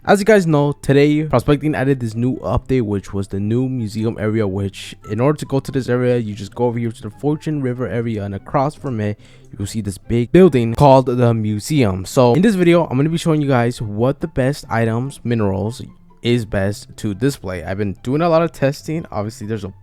As you guys know, today Prospecting added this new update, which was the new museum area, which in order to go to this area, you just go over here to the Fortune River area, and across from it you'll see this big building called the museum. So in this video, I'm going to be showing you guys what the best items, minerals is best to display. I've been doing a lot of testing. Obviously there's a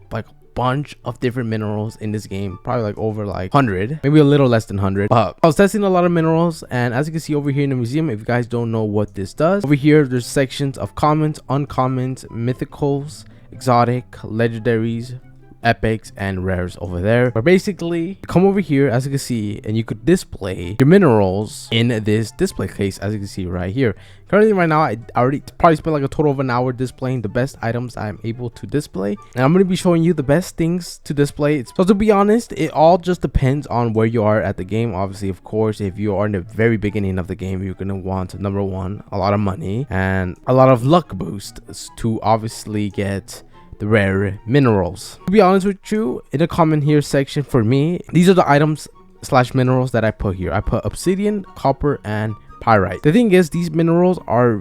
bunch of different minerals in this game, probably like over 100, maybe a little less than 100, but I was testing a lot of minerals. And as you can see over here in the museum, if you guys don't know what this does, over here there's sections of commons, uncommons, mythicals, exotic, legendaries, epics, and rares over there. But basically come over here, as you can see, and you could display your minerals in this display case, as you can see right here. Currently right now, I already probably spent like a total of an hour displaying the best items I'm able to display, and I'm going to be showing you the best things to display. So to be honest, it all just depends on where you are at the game. Obviously, of course, if you are in the very beginning of the game, you're going to want, number one, a lot of money and a lot of luck boosts to obviously get the rare minerals. To be honest with you, in the comment here section, for me, these are the items slash minerals that I put here. I put obsidian, copper, and pyrite. The thing is, these minerals are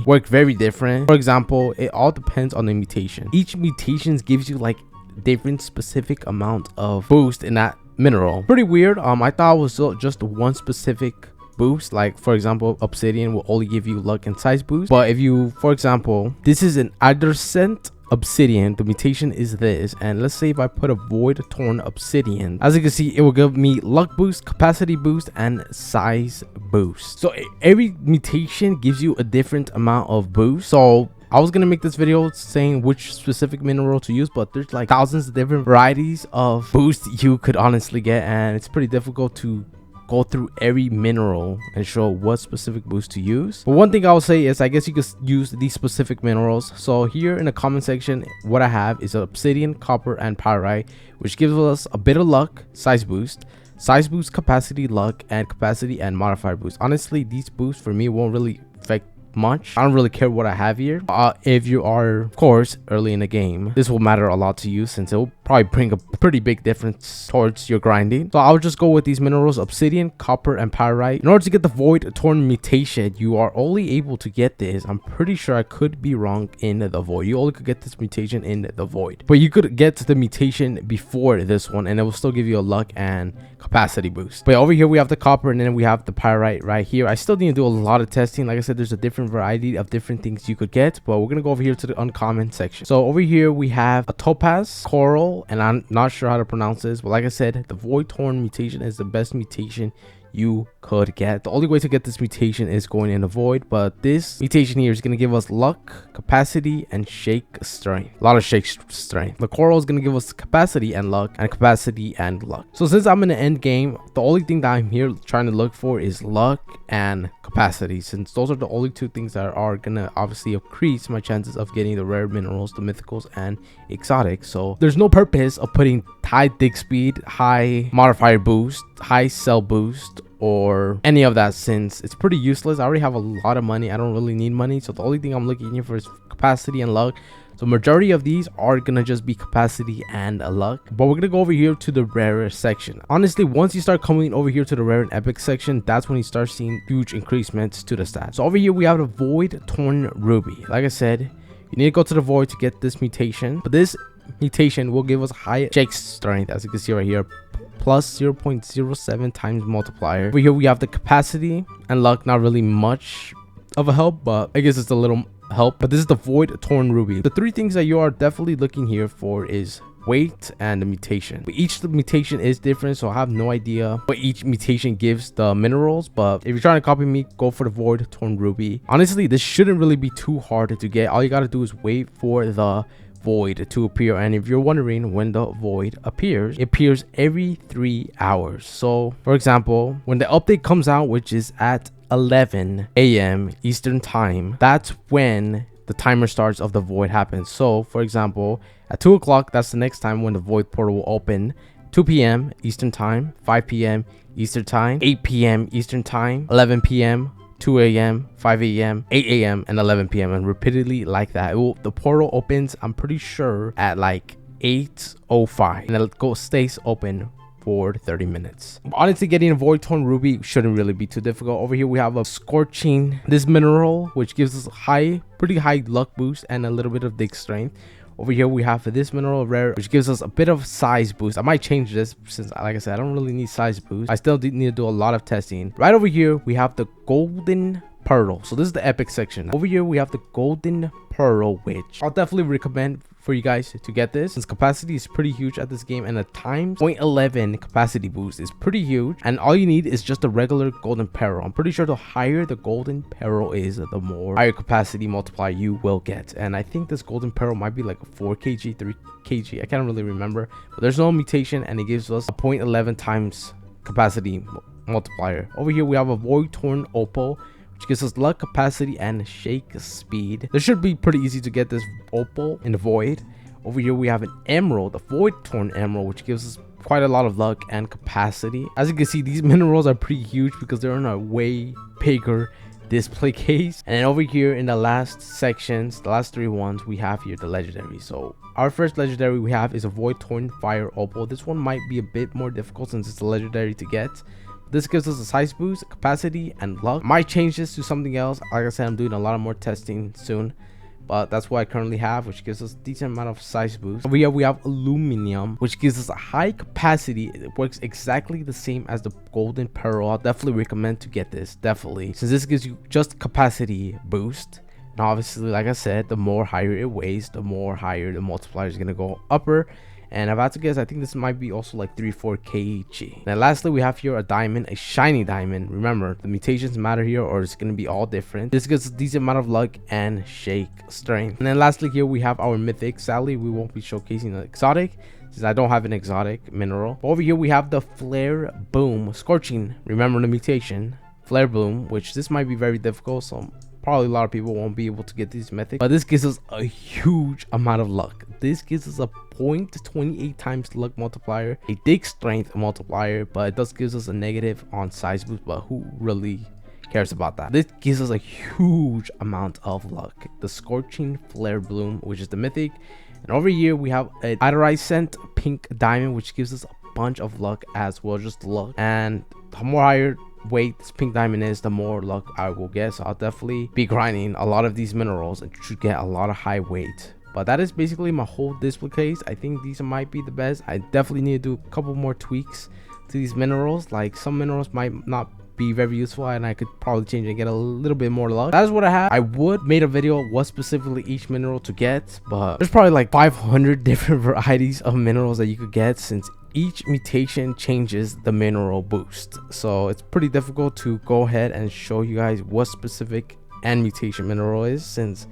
work very different. For example, it all depends on the mutation. Each mutation gives you like different specific amount of boost in that mineral. Pretty weird. I thought it was just one specific boost. Like for example, obsidian will only give you luck and size boost, but if you, for example, this is an adjacent obsidian, the mutation is this, and let's say if I put a void torn obsidian, as you can see, it will give me luck boost, capacity boost, and size boost. So every mutation gives you a different amount of boost. So I was gonna make this video saying which specific mineral to use, but there's like thousands of different varieties of boost you could honestly get, and it's pretty difficult to go through every mineral and show what specific boost to use. But one thing I will say is, I guess you could use these specific minerals. So here in the comment section, what I have is obsidian, copper, and pyrite, which gives us a bit of luck, size boost, capacity, luck, and capacity and modifier boost. Honestly, these boosts for me won't really affect much. I don't really care what I have here. If you are, of course, early in the game, this will matter a lot to you, since it will probably bring a pretty big difference towards your grinding. So I'll just go with these minerals: obsidian, copper, and pyrite. In order to get the void torn mutation, you are only able to get this, I'm pretty sure, I could be wrong, in the void. You only could get this mutation in the void, but you could get the mutation before this one, and it will still give you a luck and capacity boost. But over here we have the copper, and then we have the pyrite right here. I still need to do a lot of testing. Like I said, there's a different variety of different things you could get, but we're gonna go over here to the uncommon section. So over here we have a topaz, coral, and I'm not sure how to pronounce this, but like I said, the void torn mutation is the best mutation you could get. The only way to get this mutation is going in the void, but this mutation here is going to give us luck, capacity, and shake strength. A lot of shake strength. The coral is going to give us capacity and luck, and capacity and luck. So since I'm in the end game, the only thing that I'm here trying to look for is luck and capacity, since those are the only two things that are gonna obviously increase my chances of getting the rare minerals, the mythicals, and exotic. So there's no purpose of putting high dig speed, high modifier boost, high cell boost, or any of that, since it's pretty useless. I already have a lot of money. I don't really need money, so the only thing I'm looking here for is capacity and luck. So majority of these are gonna just be capacity and luck, but we're gonna go over here to the rare section. Honestly, once you start coming over here to the rare and epic section, that's when you start seeing huge increasements to the stats. So over here we have the void torn ruby. Like I said, you need to go to the void to get this mutation, but this mutation will give us high shake strength, as you can see right here, plus 0.07 times multiplier. Over here we have the capacity and luck. Not really much of a help, but I guess it's a little help. But this is the void torn ruby. The three things that you are definitely looking here for is weight and the mutation. But each mutation is different, so I have no idea what each mutation gives the minerals. But if you're trying to copy me, go for the void torn ruby. Honestly, this shouldn't really be too hard to get. All you got to do is wait for the void to appear, and if you're wondering when the void appears, it appears every 3 hours. So for example, when the update comes out, which is at 11 a.m. Eastern time, that's when the timer starts of the void happens. So for example, at 2 o'clock, that's the next time when the void portal will open. 2 p.m. Eastern time, 5 p.m. Eastern time, 8 p.m. Eastern time, 11 p.m. 2 a.m., 5 a.m., 8 a.m., and 11 p.m. and repeatedly like that. The portal opens, I'm pretty sure, at like 8:05, and it stays open for 30 minutes. Honestly, getting a Void Torn Ruby shouldn't really be too difficult. Over here we have a Scorching, this mineral, which gives us pretty high luck boost and a little bit of dig strength. Over here we have this mineral rare, which gives us a bit of size boost. I might change this since, like I said, I don't really need size boost. I still need to do a lot of testing. Right over here we have the golden pearl. So this is the epic section. Over here we have the golden pearl, which I'll definitely recommend for you guys to get this, since capacity is pretty huge at this game, and the times 0.11 capacity boost is pretty huge, and all you need is just a regular golden pearl. I'm pretty sure the higher the golden pearl is, the more higher capacity multiplier you will get. And I think this golden pearl might be like a 4 kg, 3 kg, I can't really remember, but there's no mutation, and it gives us a 0.11 times capacity multiplier. Over here we have a Void Torn Opal, which gives us luck, capacity, and shake speed. This should be pretty easy to get this opal in the void. Over here we have an emerald, a Void Torn Emerald, which gives us quite a lot of luck and capacity. As you can see, these minerals are pretty huge because they're in a way bigger display case. And then over here in the last sections, the last 3 ones, we have here the legendary. So our first legendary we have is a Void Torn Fire Opal. This one might be a bit more difficult since it's a legendary to get. This gives us a size boost, capacity, and luck. Might change this to something else. Like I said, I'm doing a lot of more testing soon, but that's what I currently have, which gives us a decent amount of size boost. Over here we have aluminum, which gives us a high capacity. It works exactly the same as the golden pearl. I'll definitely recommend to get this, definitely, since this gives you just capacity boost. And obviously, like I said, the more higher it weighs, the more higher the multiplier is going to go upper. And if I had to guess, I think this might be also like 3-4 kg. Now lastly we have here a diamond, a shiny diamond. Remember, the mutations matter here, or it's going to be all different. This gives a decent amount of luck and shake strength. And then lastly here we have our mythic. Sadly we won't be showcasing the exotic since I don't have an exotic mineral. Over here we have the flare boom scorching. Remember the mutation flare boom, which this might be very difficult, so probably a lot of people won't be able to get these mythic, but this gives us a huge amount of luck. This gives us a 0.28 times luck multiplier, a dig strength multiplier, but it does gives us a negative on size boost, but who really cares about that? This gives us a huge amount of luck. The scorching flare bloom, which is the mythic. And over here we have an iridescent pink diamond, which gives us a bunch of luck as well, just luck. And the more higher weight this pink diamond is, the more luck I will get. So I'll definitely be grinding a lot of these minerals and should get a lot of high weight. But that is basically my whole display case. I think these might be the best. I definitely need to do a couple more tweaks to these minerals. Like some minerals might not be very useful, and I could probably change it and get a little bit more luck. That is what I have. I would made a video what specifically each mineral to get, but there's probably like 500 different varieties of minerals that you could get, since each mutation changes the mineral boost. So it's pretty difficult to go ahead and show you guys what specific and mutation mineral is, since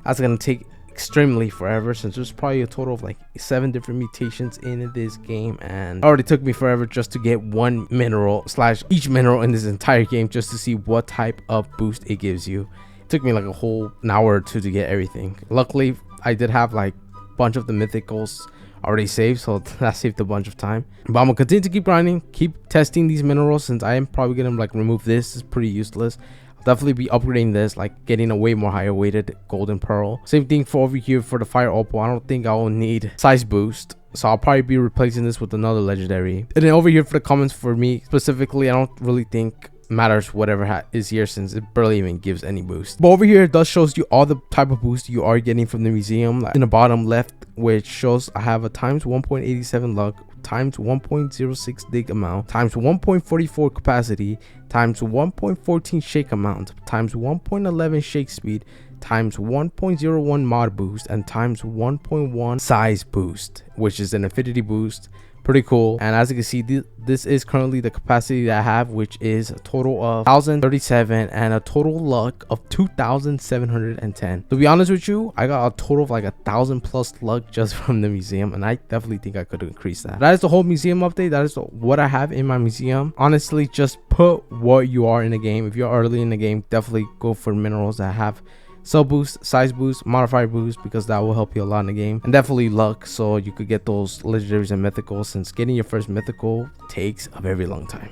that's gonna take extremely forever, since there's probably a total of like 7 different mutations in this game, and it already took me forever just to get one mineral slash each mineral in this entire game just to see what type of boost it gives you. It took me like a whole hour or 2 to get everything. Luckily I did have like a bunch of the mythicals already saved, so that saved a bunch of time. But I'm gonna continue to keep grinding, keep testing these minerals, since I am probably gonna like remove this. It's pretty useless. Definitely be upgrading this, like getting a way more higher weighted golden pearl. Same thing for over here for the fire opal. I don't think I will need size boost, so I'll probably be replacing this with another legendary. And then over here for the comments, for me specifically, I don't really think matters whatever is here, since it barely even gives any boost. But over here it does shows you all the type of boost you are getting from the museum, like in the bottom left, which shows I have a times 1.87 luck, times 1.06 dig amount, times 1.44 capacity, times 1.14 shake amount, times 1.11 shake speed, times 1.01 mod boost, and times 1.1 size boost, which is an affinity boost. Pretty cool. And as you can see, this is currently the capacity that I have, which is a total of 1037 and a total luck of 2710. To be honest with you, I got a total of like 1000+ luck just from the museum, and I definitely think I could increase that. That is the whole museum update. That is what I have in my museum. Honestly, just put what you are in the game. If you're early in the game, definitely go for minerals that have cell boost, size boost, modifier boost, because that will help you a lot in the game. And definitely luck, so you could get those legendaries and mythicals, since getting your first mythical takes a very long time.